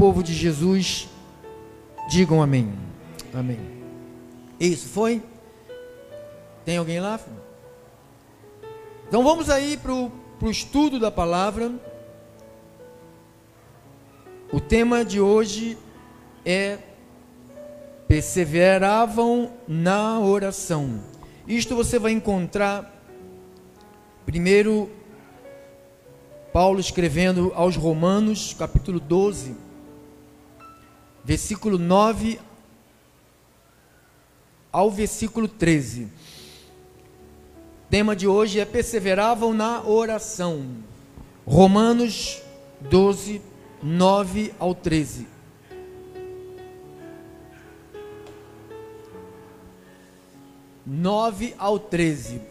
povo de Jesus, digam amém. Amém. Isso foi? Tem alguém lá? Então vamos aí para o estudo da palavra. O tema de hoje é: perseveravam na oração. Isto você vai encontrar primeiro Paulo escrevendo aos Romanos, capítulo 12, versículo 9 ao versículo 13. O tema de hoje é: perseveravam na oração. Romanos 12, 9 ao 13.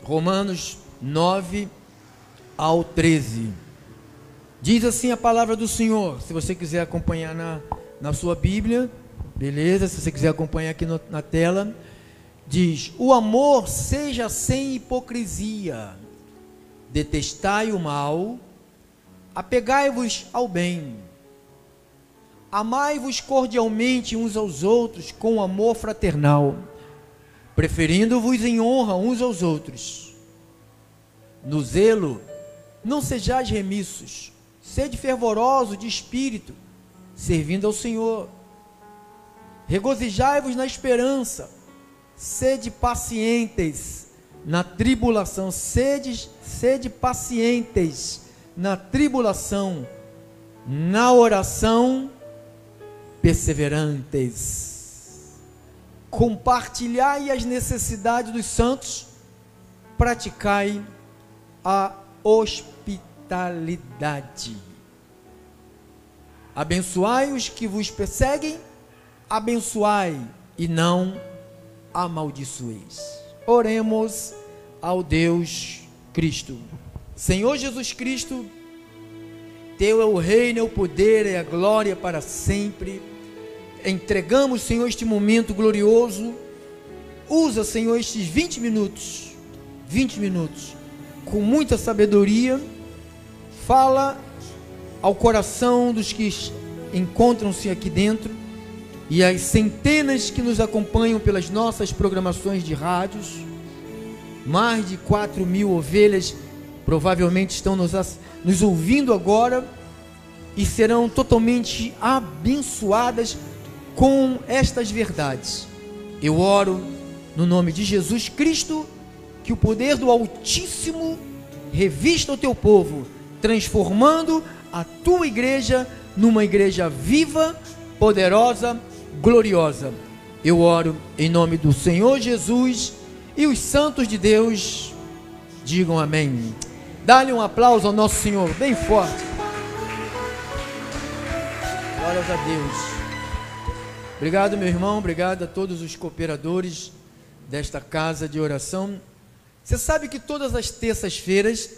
Romanos 9 ao 13. Diz assim a palavra do Senhor. Se você quiser acompanhar na sua Bíblia, beleza? Se você quiser acompanhar aqui na tela, diz: o amor seja sem hipocrisia, detestai o mal, apegai-vos ao bem, amai-vos cordialmente uns aos outros com amor fraternal, preferindo-vos em honra uns aos outros. No zelo não sejais remissos, sede fervorosos de espírito, servindo ao Senhor. Regozijai-vos na esperança, sede pacientes na tribulação, sede pacientes na tribulação, na oração perseverantes. Compartilhai as necessidades dos santos, praticai a hospitalidade. Abençoai os que vos perseguem, abençoai e não amaldiçoeis. Oremos ao Deus Cristo. Senhor Jesus Cristo, teu é o reino, é o poder, é a glória para sempre. Entregamos, Senhor, este momento glorioso. Usa, Senhor, estes 20 minutos, com muita sabedoria. Fala ao coração dos que encontram-se aqui dentro e às centenas que nos acompanham pelas nossas programações de rádios. Mais de 4.000 ovelhas provavelmente estão nos ouvindo agora e serão totalmente abençoadas com estas verdades. Eu oro no nome de Jesus Cristo, que o poder do Altíssimo revista o teu povo, transformando a tua igreja numa igreja viva, poderosa, gloriosa. Eu oro em nome do Senhor Jesus, e os santos de Deus digam amém. Dá-lhe um aplauso ao nosso Senhor, bem forte. Glórias a Deus. Obrigado, meu irmão, obrigado a todos os cooperadores desta casa de oração. Você sabe que todas as terças-feiras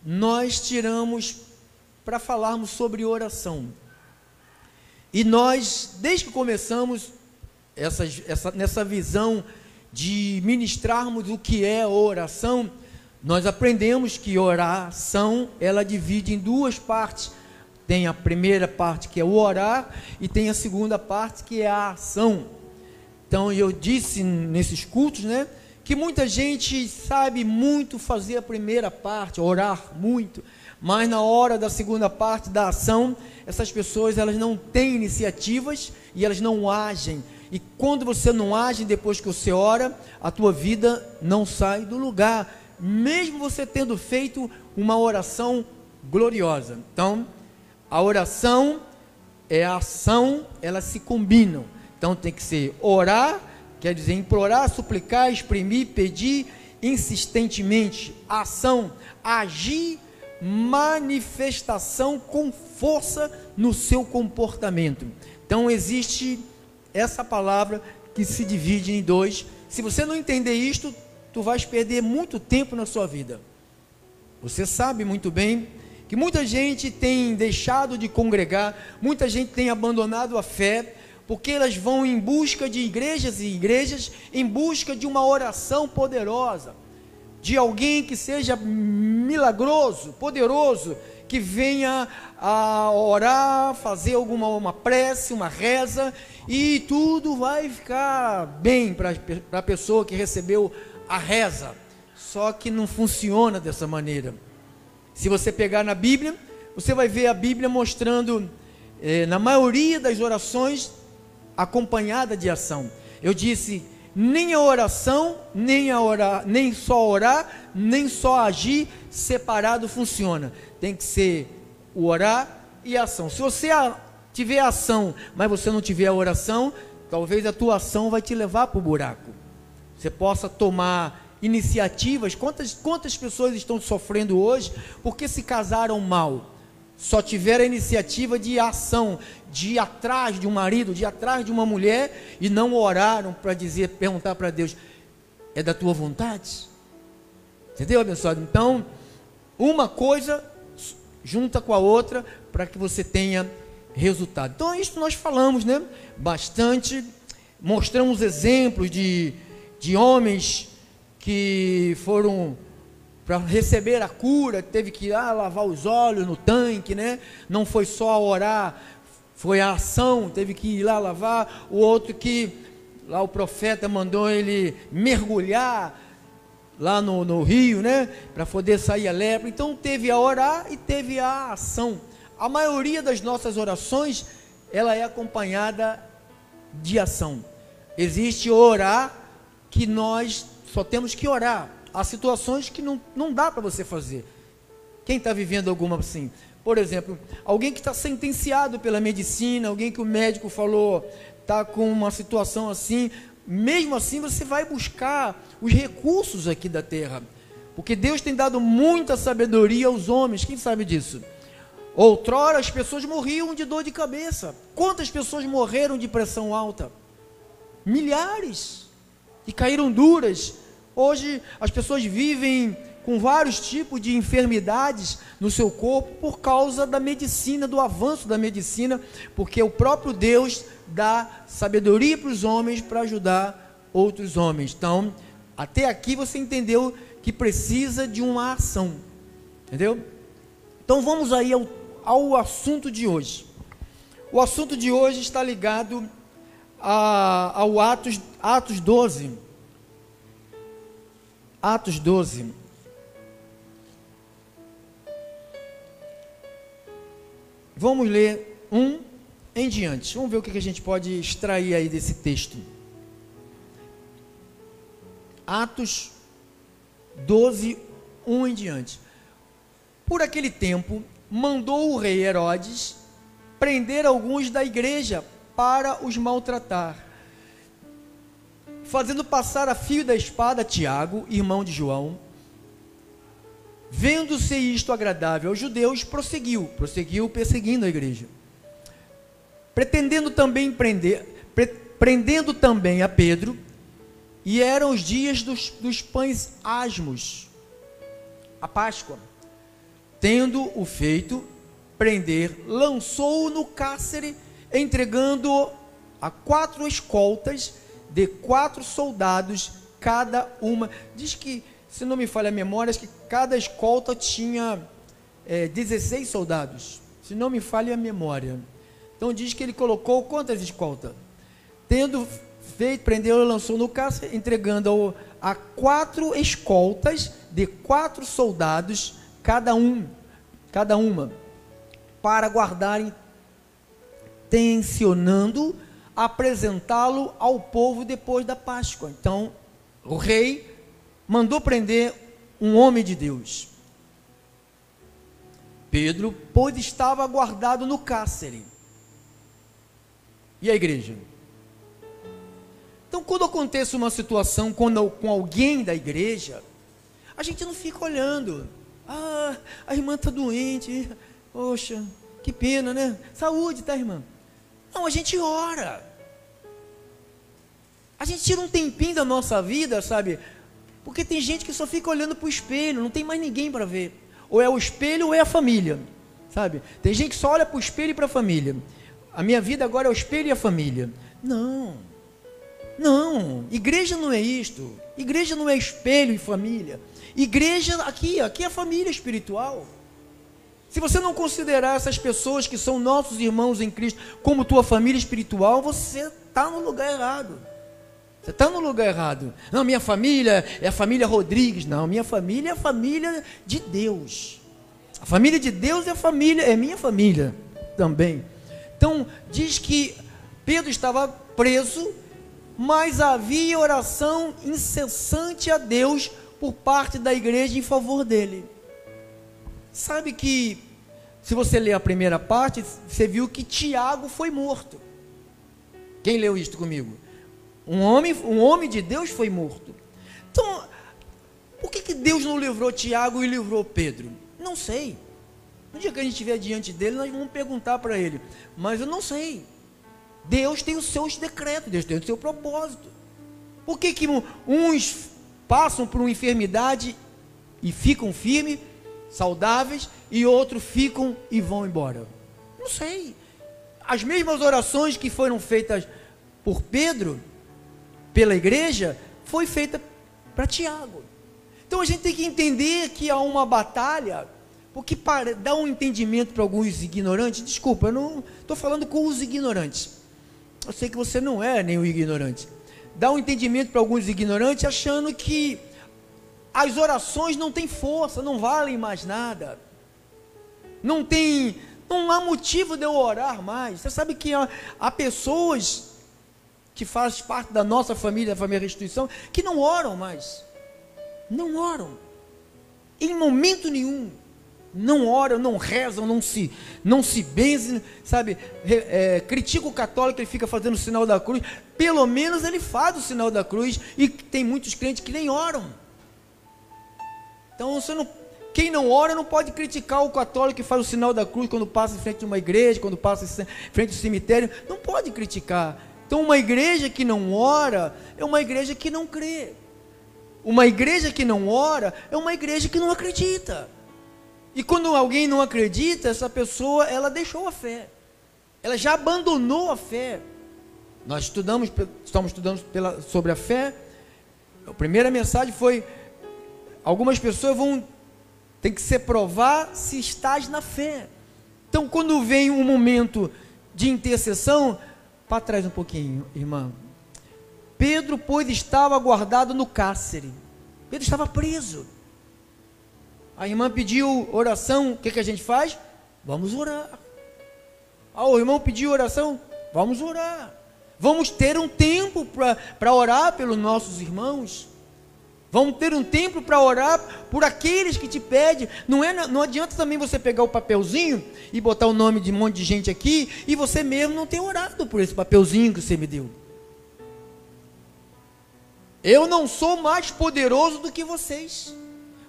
nós tiramos para falarmos sobre oração. E nós, desde que começamos nessa visão de ministrarmos o que é oração, nós aprendemos que oração, ela divide em duas partes. Tem a primeira parte, que é o orar, e tem a segunda parte, que é a ação. Então eu disse nesses cultos, né, que muita gente sabe muito fazer a primeira parte, orar muito, mas na hora da segunda parte, da ação, essas pessoas, elas não têm iniciativas e elas não agem. E quando você não age depois que você ora, a tua vida não sai do lugar, mesmo você tendo feito uma oração gloriosa. Então, a oração e a ação, elas se combinam. Então tem que ser orar, quer dizer implorar, suplicar, exprimir, pedir insistentemente. Ação, agir, manifestação com força no seu comportamento. Então existe essa palavra que se divide em dois. Se você não entender isto, tu vais perder muito tempo na sua vida. Você sabe muito bem que muita gente tem deixado de congregar, muita gente tem abandonado a fé, porque elas vão em busca de igrejas e igrejas, em busca de uma oração poderosa, de alguém que seja milagroso, poderoso, que venha a orar, fazer uma prece, uma reza, e tudo vai ficar bem para a pessoa que recebeu a reza. Só que não funciona dessa maneira. Se você pegar na Bíblia, você vai ver a Bíblia mostrando, na maioria das orações, acompanhada de ação. Eu disse, nem a oração, nem só orar, nem só agir separado funciona. Tem que ser o orar e a ação. Se você tiver ação, mas você não tiver a oração, talvez a tua ação vai te levar para o buraco. Você possa tomar iniciativas. Quantas pessoas estão sofrendo hoje porque se casaram mal? Só tiveram a iniciativa de ação, de ir atrás de um marido, de ir atrás de uma mulher, e não oraram para perguntar para Deus, é da tua vontade? Entendeu, abençoado? Então, uma coisa junta com a outra, para que você tenha resultado. Então, é isso nós falamos, né? Bastante, mostramos exemplos de homens que foram para receber a cura, teve que ir lá lavar os olhos no tanque, né? Não foi só orar, foi a ação, teve que ir lá lavar. O outro que, lá o profeta mandou ele mergulhar lá no rio, né? Para poder sair a lepra. Então teve a orar e teve a ação. A maioria das nossas orações, ela é acompanhada de ação. Existe orar, que nós só temos que orar. Há situações que não dá para você fazer. Quem está vivendo alguma assim? Por exemplo, alguém que está sentenciado pela medicina, alguém que o médico falou, está com uma situação assim, mesmo assim você vai buscar os recursos aqui da terra, porque Deus tem dado muita sabedoria aos homens. Quem sabe disso? Outrora as pessoas morriam de dor de cabeça. Quantas pessoas morreram de pressão alta? Milhares, e caíram duras. Hoje as pessoas vivem com vários tipos de enfermidades no seu corpo por causa da medicina, do avanço da medicina, porque o próprio Deus dá sabedoria para os homens para ajudar outros homens. Então, até aqui você entendeu que precisa de uma ação, entendeu? Então vamos aí ao assunto de hoje. O assunto de hoje está ligado ao Atos 12. Atos 12. Vamos ler 1 em diante. Vamos ver o que a gente pode extrair aí desse texto. Atos 12, 1 em diante. Por aquele tempo, mandou o rei Herodes prender alguns da igreja para os maltratar, fazendo passar a fio da espada Tiago, irmão de João. Vendo-se isto agradável aos judeus, prosseguiu perseguindo a igreja, prendendo também a Pedro. E eram os dias dos pães asmos, a Páscoa. Tendo o feito prender, lançou-o no cárcere, entregando-o a 4 escoltas de 4 soldados cada uma. Diz que, se não me falha a memória, que cada escolta tinha 16 soldados, se não me falha a memória. Então diz que ele colocou quantas escoltas? Tendo feito, prendeu e lançou no cárcere, entregando-o a 4 escoltas de 4 soldados cada uma, para guardarem, tencionando apresentá-lo ao povo depois da Páscoa. Então o rei mandou prender um homem de Deus, Pedro, pois estava guardado no cárcere. E a igreja? Então, quando acontece uma situação com alguém da igreja, a gente não fica olhando. Ah, a irmã está doente, poxa, que pena, né? Saúde, tá, irmã? Não, a gente ora. A gente tira um tempinho da nossa vida, sabe? Porque tem gente que só fica olhando para o espelho, não tem mais ninguém para ver. Ou é o espelho ou é a família, sabe? Tem gente que só olha para o espelho e para a família. A minha vida agora é o espelho e a família. Não, igreja não é isto. Igreja não é espelho e família. Igreja, aqui é a família espiritual. Se você não considerar essas pessoas que são nossos irmãos em Cristo como tua família espiritual, você está no lugar errado. Você está no lugar errado. Não, minha família é a família Rodrigues. Não, minha família é a família de Deus. A família de Deus é minha família também. Então, diz que Pedro estava preso, mas havia oração incessante a Deus por parte da igreja em favor dele. Sabe que, se você ler a primeira parte, você viu que Tiago foi morto. Quem leu isto comigo? Um homem de Deus foi morto. Então, por que Deus não livrou Tiago e livrou Pedro? Não sei. No dia que a gente estiver diante dele, nós vamos perguntar para ele. Mas eu não sei. Deus tem os seus decretos, Deus tem o seu propósito. Por que uns passam por uma enfermidade e ficam firmes, saudáveis, e outros ficam e vão embora? Não sei. As mesmas orações que foram feitas por Pedro, pela igreja, foi feita para Tiago. Então a gente tem que entender que há uma batalha, porque para dar um entendimento para alguns ignorantes, desculpa, eu não estou falando com os ignorantes, eu sei que você não é nenhum ignorante, dá um entendimento para alguns ignorantes, achando que as orações não têm força, não valem mais nada, não há motivo de eu orar mais. Você sabe que há pessoas que fazem parte da nossa família, da família Restituição, que não oram mais, não oram, em momento nenhum, não oram, não rezam, não se benzem, sabe, critica o católico, ele fica fazendo o sinal da cruz, pelo menos ele faz o sinal da cruz, e tem muitos crentes que nem oram. Então quem não ora não pode criticar o católico que faz o sinal da cruz quando passa em frente de uma igreja, quando passa em frente do cemitério, não pode criticar. Então uma igreja que não ora é uma igreja que não crê. Uma igreja que não ora é uma igreja que não acredita. E quando alguém não acredita, essa pessoa, ela deixou a fé, ela já abandonou a fé. Nós estamos estudando sobre a fé. A primeira mensagem foi: algumas pessoas tem que se provar se estás na fé. Então quando vem um momento de intercessão, para trás um pouquinho, irmã. Pedro, pois, estava guardado no cárcere. Pedro estava preso. A irmã pediu oração, o que a gente faz? Vamos orar. O irmão pediu oração, vamos orar. Vamos ter um tempo para orar pelos nossos irmãos. Vamos ter um tempo para orar por aqueles que te pedem. Não adianta também você pegar o papelzinho e botar o nome de um monte de gente aqui e você mesmo não ter orado por esse papelzinho que você me deu. Eu não sou mais poderoso do que vocês.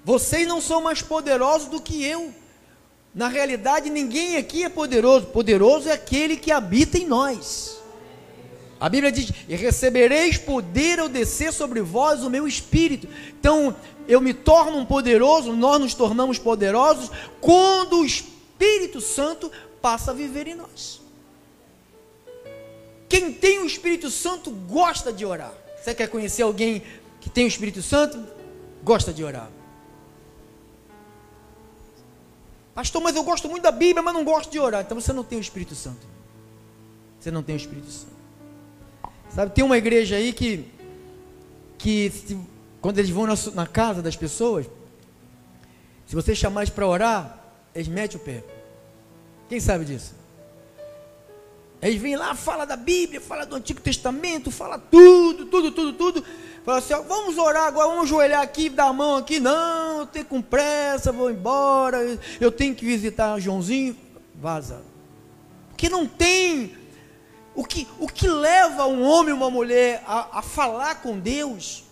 Vocês não são mais poderosos do que eu. Na realidade, ninguém aqui é poderoso. Poderoso é aquele que habita em nós. A Bíblia diz: e recebereis poder ao descer sobre vós o meu espírito. Então, eu me torno um poderoso, nós nos tornamos poderosos, quando o Espírito Santo passa a viver em nós. Quem tem o Espírito Santo gosta de orar. Você quer conhecer alguém que tem o Espírito Santo? Gosta de orar. Pastor, mas eu gosto muito da Bíblia, mas não gosto de orar. Então você não tem o Espírito Santo. Você não tem o Espírito Santo. Sabe, tem uma igreja aí que quando eles vão na casa das pessoas, se você chamar eles para orar, eles metem o pé. Quem sabe disso? Eles vêm lá, fala da Bíblia, fala do Antigo Testamento, fala tudo. Fala assim: vamos orar agora, vamos ajoelhar aqui, dar a mão aqui. Não, eu tenho com pressa, vou embora, eu tenho que visitar Joãozinho. Vaza. Porque não tem. O que leva um homem ou uma mulher a falar com Deus,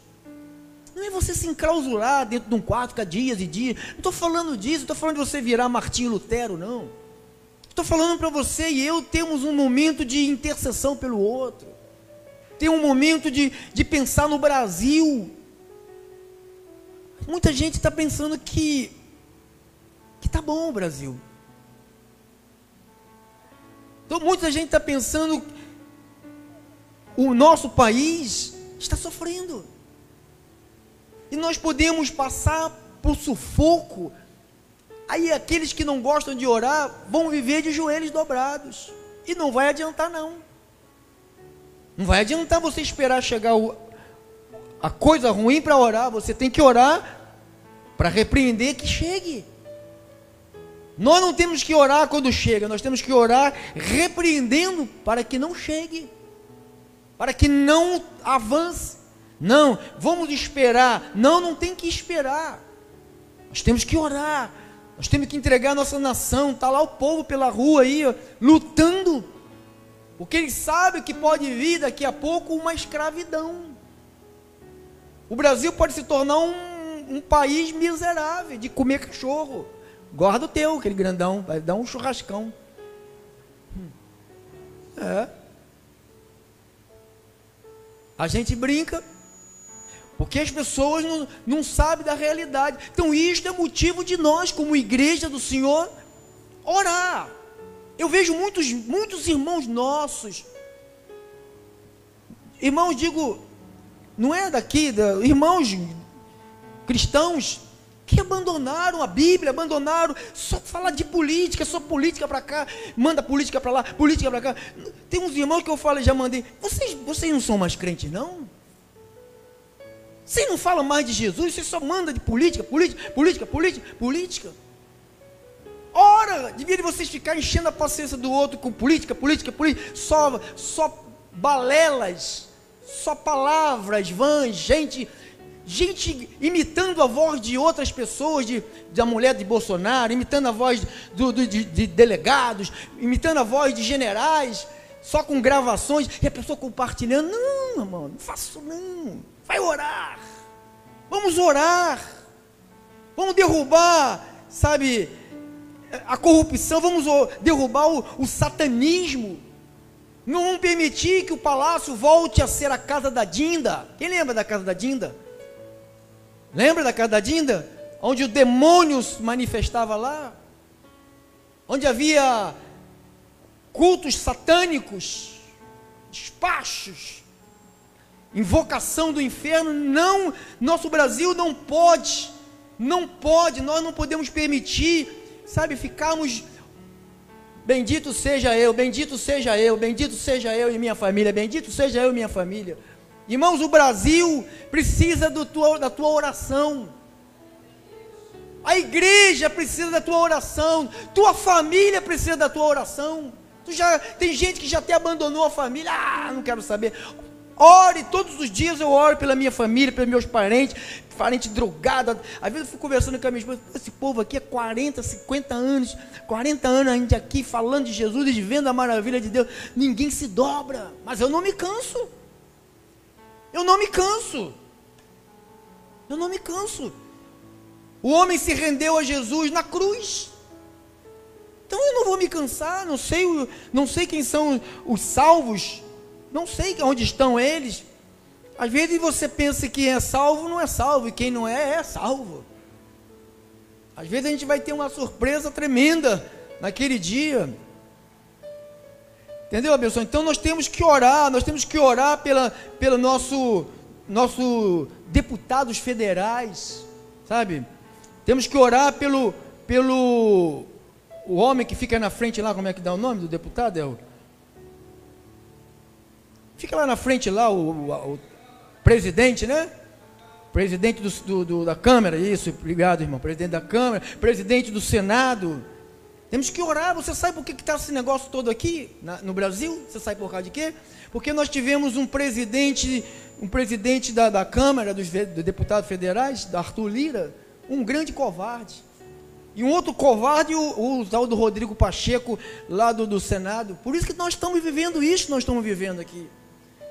não é você se enclausurar dentro de um quarto, ficar dias e dias. Não estou falando disso, não estou falando de você virar Martinho Lutero, não. Estou falando para você e eu termos um momento de intercessão pelo outro. Ter um momento de pensar no Brasil. Muita gente está pensando que está bom o Brasil. Então muita gente está pensando o nosso país está sofrendo. E nós podemos passar por sufoco Aí aqueles que não gostam de orar vão viver de joelhos dobrados. E não vai adiantar não. Não vai adiantar você esperar chegar a coisa ruim para orar. Você tem que orar para repreender que chegue. Nós não temos que orar quando chega, nós temos que orar repreendendo para que não chegue, para que não avance. Não, vamos esperar. Não, não tem que esperar. Nós temos que orar. Nós temos que entregar a nossa nação. Está lá o povo pela rua aí, ó, lutando, porque eles sabem que pode vir daqui a pouco uma escravidão. O Brasil pode se tornar um país miserável, de comer cachorro. Guarda o teu, aquele grandão, vai dar um churrascão. A gente brinca, porque as pessoas não sabem da realidade. Então isto é motivo de nós, como igreja do Senhor, orar. Eu vejo muitos irmãos nossos, irmãos, digo, não é daqui, irmãos cristãos, que abandonaram a Bíblia, abandonaram, só falar de política, só política para cá, manda política para lá, política para cá. Tem uns irmãos que eu falo, já mandei, vocês não são mais crentes não? Vocês não falam mais de Jesus, vocês só mandam de política. Ora, devia de vocês ficar enchendo a paciência do outro com política, só balelas, só palavras vãs, gente imitando a voz de outras pessoas, da mulher de Bolsonaro, imitando a voz de delegados, imitando a voz de generais, só com gravações, e a pessoa compartilhando. Não, irmão, não faça isso não. Vai orar. Vamos orar. Vamos derrubar, sabe, a corrupção, vamos derrubar o satanismo. Não vamos permitir que o palácio volte a ser a casa da Dinda. Quem lembra da casa da Dinda? Lembra da casa da Dinda? Onde o demônio se manifestava lá? Onde havia cultos satânicos, despachos, invocação do inferno. Não, nosso Brasil não pode, nós não podemos permitir, sabe, ficarmos, bendito seja eu e minha família, bendito seja eu e minha família. Irmãos, o Brasil precisa da tua oração, a igreja precisa da tua oração, tua família precisa da tua oração. Tem gente que já até abandonou a família, não quero saber. Ore, todos os dias eu oro pela minha família, pelos meus parente drogado. Às vezes eu fico conversando com a minha esposa, esse povo aqui é 40, 50 anos, 40 anos a gente aqui falando de Jesus e vendo a maravilha de Deus, ninguém se dobra, mas eu não me canso. O homem se rendeu a Jesus na cruz. Então eu não vou me cansar, não sei quem são os salvos, não sei onde estão eles. Às vezes você pensa que é salvo, não é salvo, e quem não é salvo. Às vezes a gente vai ter uma surpresa tremenda naquele dia. Entendeu, abençoado? Então nós temos que orar pelo nosso deputados federais, sabe? Temos que orar pelo o homem que fica na frente lá, como é que dá o nome do deputado? Fica lá na frente lá, o presidente, né? Presidente da Câmara, isso, obrigado, irmão. Presidente da Câmara, presidente do Senado. Temos que orar. Você sabe por que está esse negócio todo aqui no Brasil? Você sabe por causa de quê? Porque nós tivemos um presidente da Câmara, dos deputados federais, da Arthur Lira, um grande covarde. E um outro covarde, o tal do Rodrigo Pacheco, lá do Senado. Por isso que nós estamos vivendo isso que nós estamos vivendo aqui.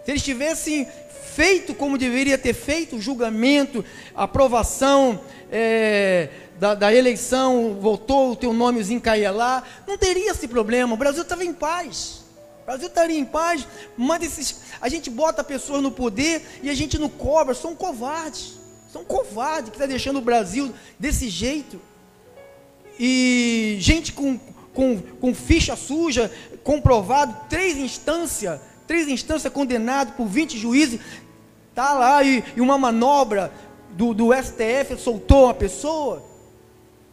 Se eles tivessem feito como deveria ter feito, o julgamento, a aprovação da eleição, voltou o teu nomezinho cair lá, não teria esse problema. O Brasil estava em paz. O Brasil estaria em paz, mas a gente bota pessoas no poder e a gente não cobra. São covardes que está deixando o Brasil desse jeito. E gente com ficha suja, comprovado, 3 instâncias condenado por 20 juízes, está lá e uma manobra do STF soltou uma pessoa.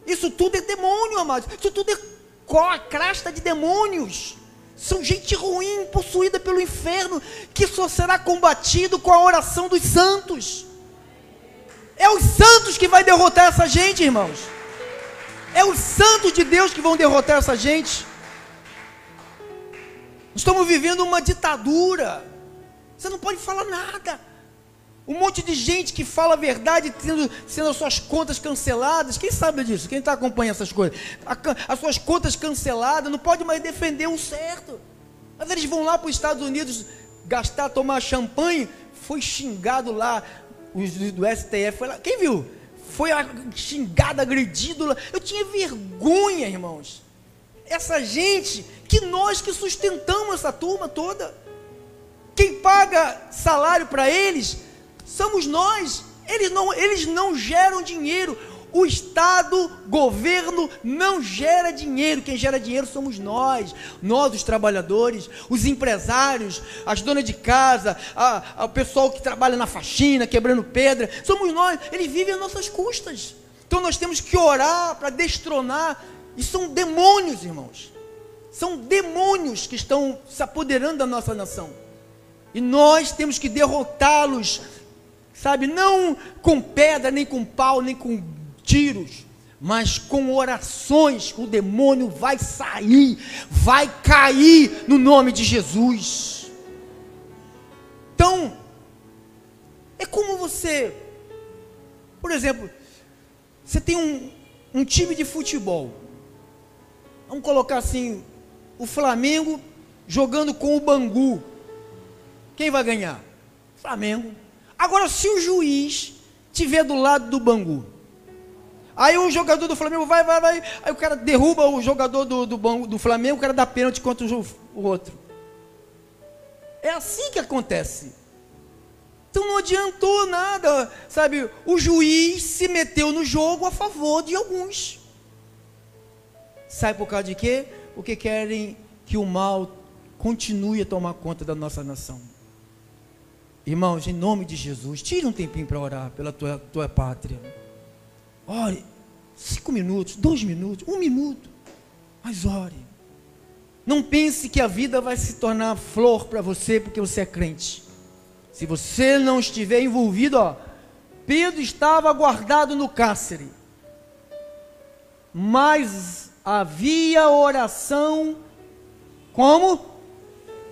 Isso tudo é demônio, amados. Isso tudo é crasta de demônios. São gente ruim, possuída pelo inferno, que só será combatido com a oração dos santos. É os santos que vai derrotar essa gente, irmãos. É os santos de Deus que vão derrotar essa gente. Estamos vivendo uma ditadura. Você não pode falar nada. Um monte de gente que fala a verdade, sendo as suas contas canceladas. Quem sabe disso? Quem está acompanhando essas coisas? As suas contas canceladas, não pode mais defender o certo. Mas eles vão lá para os Estados Unidos gastar, tomar champanhe. Foi xingado lá, os do STF, foi lá. Quem viu? Foi xingado, agredido lá. Eu tinha vergonha, irmãos. Essa gente, que nós que sustentamos essa turma toda. Quem paga salário para eles somos nós. Eles não geram dinheiro. O Estado, governo não gera dinheiro. Quem gera dinheiro somos nós. Nós, os trabalhadores, os empresários, as donas de casa, o pessoal que trabalha na faxina, quebrando pedra. Somos nós. Eles vivem às nossas custas. Então nós temos que orar para destronar. E são demônios, irmãos. São demônios que estão se apoderando da nossa nação. E nós temos que derrotá-los, sabe, não com pedra, nem com pau, nem com tiros, mas com orações. O demônio vai sair, vai cair no nome de Jesus. Então, é como você, por exemplo, você tem um time de futebol, vamos colocar assim, o Flamengo jogando com o Bangu. Quem vai ganhar? Flamengo. Agora, se o juiz estiver do lado do Bangu, aí o jogador do Flamengo vai, aí o cara derruba o jogador do Flamengo, o cara dá pênalti contra o outro. É assim que acontece. Então não adiantou nada, sabe? O juiz se meteu no jogo a favor de alguns. Sabe por causa de quê? Porque querem que o mal continue a tomar conta da nossa nação. Irmãos, em nome de Jesus, tire um tempinho para orar pela tua pátria. Ore, 5 minutos, 2 minutos, 1 minuto, mas ore. Não pense que a vida vai se tornar flor para você porque você é crente. Se você não estiver envolvido, Pedro estava guardado no cárcere, mas havia oração como?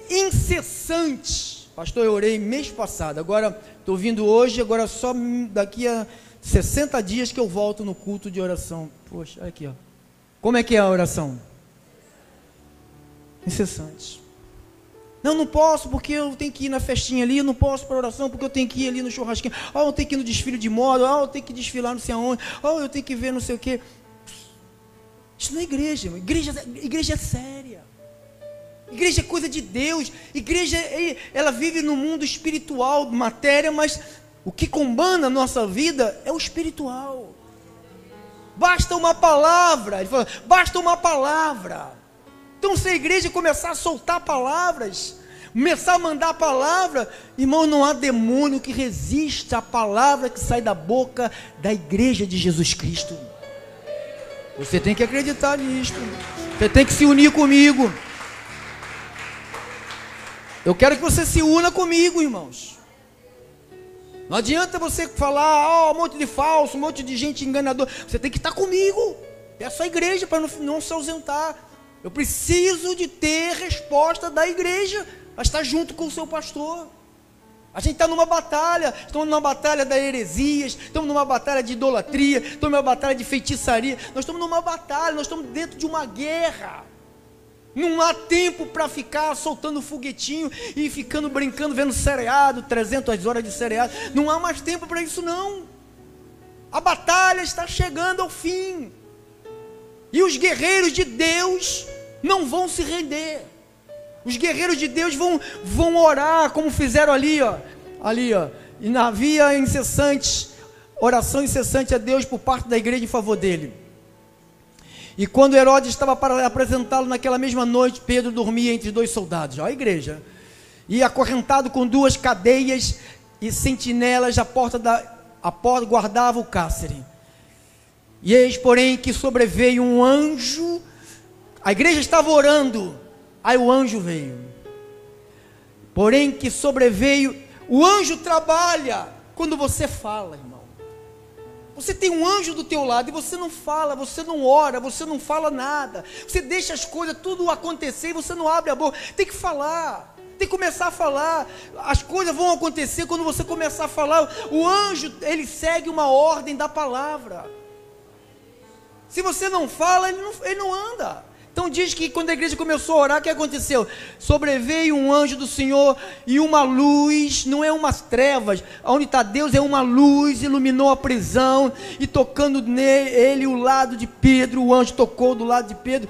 Incessante. Pastor, eu orei mês passado, agora estou vindo hoje, agora só daqui a 60 dias que eu volto no culto de oração. Poxa, olha aqui, como é que é a oração? Incessante. Não posso porque eu tenho que ir na festinha ali, eu não posso para oração porque eu tenho que ir ali no churrasquinho, eu tenho que ir no desfile de moda, eu tenho que desfilar não sei aonde, eu tenho que ver não sei o que. Isso não é igreja, irmão. Igreja é séria. Igreja é coisa de Deus. Igreja, ela vive no mundo espiritual, matéria, mas o que comanda a nossa vida é o espiritual. Basta uma palavra. Ele fala, basta uma palavra. Então se a igreja começar a soltar palavras, começar a mandar a palavra, irmão, não há demônio que resista à palavra que sai da boca da igreja de Jesus Cristo. Você tem que acreditar nisto. Você tem que se unir comigo. Eu quero que você se una comigo, irmãos. Não adianta você falar, um monte de falso, um monte de gente enganadora. Você tem que estar comigo. É a sua igreja para não se ausentar. Eu preciso de ter resposta da igreja para estar junto com o seu pastor. A gente está numa batalha, estamos numa batalha da heresias, estamos numa batalha de idolatria, estamos numa batalha de feitiçaria, nós estamos numa batalha, nós estamos dentro de uma guerra. Não há tempo para ficar soltando foguetinho e ficando brincando, vendo seriado, 300 horas de seriado. Não há mais tempo para isso não. A batalha está chegando ao fim. E os guerreiros de Deus não vão se render. Os guerreiros de Deus vão orar, como fizeram ali, e havia incessante, oração incessante a Deus por parte da igreja em favor dele. E quando Herodes estava para apresentá-lo naquela mesma noite, Pedro dormia entre 2 soldados, a igreja, e acorrentado com 2 cadeias e sentinelas, a porta guardava o cárcere. E eis, porém, que sobreveio um anjo. A igreja estava orando, aí o anjo veio. Porém que sobreveio, o anjo trabalha quando você fala, irmão. Você tem um anjo do teu lado e você não fala, você não ora, você não fala nada. Você deixa as coisas tudo acontecer e você não abre a boca. Tem que falar, tem que começar a falar. As coisas vão acontecer quando você começar a falar. O anjo, ele segue uma ordem da palavra. Se você não fala, ele não anda. Então diz que quando a igreja começou a orar, o que aconteceu? Sobreveio um anjo do Senhor e uma luz, não é umas trevas, onde está Deus é uma luz, iluminou a prisão, e tocando nele o lado de Pedro, o anjo tocou do lado de Pedro,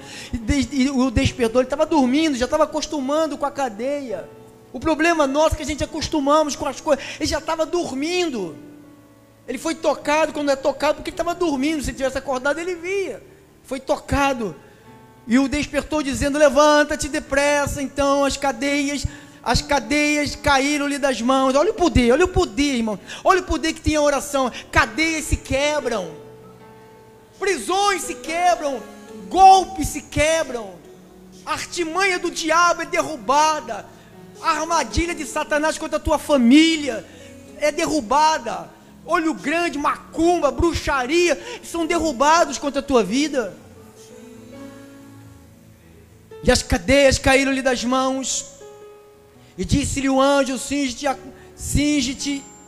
e o despertou. Ele estava dormindo, já estava acostumando com a cadeia. O problema nosso é que a gente acostumamos com as coisas. Ele já estava dormindo. Ele foi tocado, quando é tocado, porque ele estava dormindo. Se ele tivesse acordado, ele via. Foi tocado. E o despertou dizendo: levanta-te depressa. Então as cadeias caíram-lhe das mãos. Olha o poder, irmão. Olha o poder que tem a oração. Cadeias se quebram, prisões se quebram, golpes se quebram, a artimanha do diabo é derrubada, a armadilha de Satanás contra a tua família é derrubada. Olho grande, macumba, bruxaria são derrubados contra a tua vida. E as cadeias caíram-lhe das mãos. E disse-lhe o anjo: cinge-te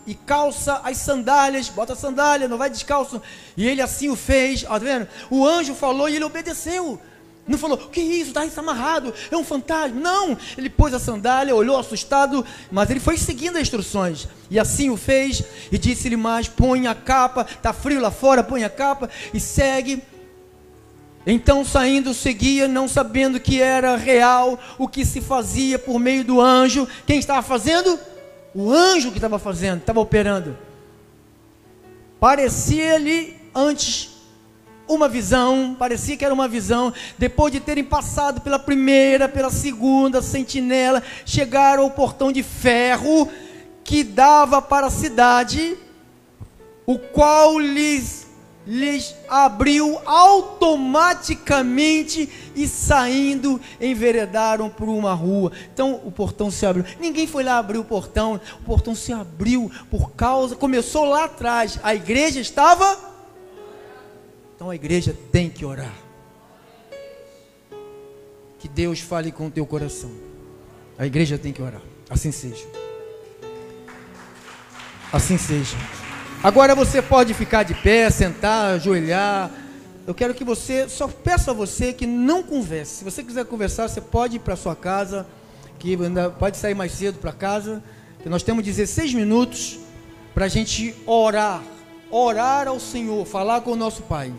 e calça as sandálias. Bota a sandália, não vai descalço. E ele assim o fez. Ó, tá vendo? O anjo falou e ele obedeceu. Não falou: o que é isso? Está amarrado, é um fantasma. Não, ele pôs a sandália, olhou assustado, mas ele foi seguindo as instruções. E assim o fez. E disse-lhe mais: põe a capa, está frio lá fora, põe a capa e segue. Então saindo seguia, não sabendo que era real o que se fazia por meio do anjo. Quem estava fazendo? O anjo que estava fazendo, estava operando. Parecia-lhe antes uma visão, parecia que era uma visão. Depois de terem passado pela primeira, pela segunda sentinela, chegaram ao portão de ferro que dava para a cidade, o qual lhes abriu automaticamente, e saindo enveredaram por uma rua. Então o portão se abriu. Ninguém foi lá abrir o portão se abriu por causa, começou lá atrás. A igreja estava. Então a igreja tem que orar. Que Deus fale com o teu coração. A igreja tem que orar. Assim seja. Assim seja. Agora você pode ficar de pé, sentar, ajoelhar. Eu quero que você, só peço a você que não converse. Se você quiser conversar, você pode ir para sua casa, que ainda pode sair mais cedo para casa, que nós temos 16 minutos para a gente orar ao Senhor, falar com o nosso Pai.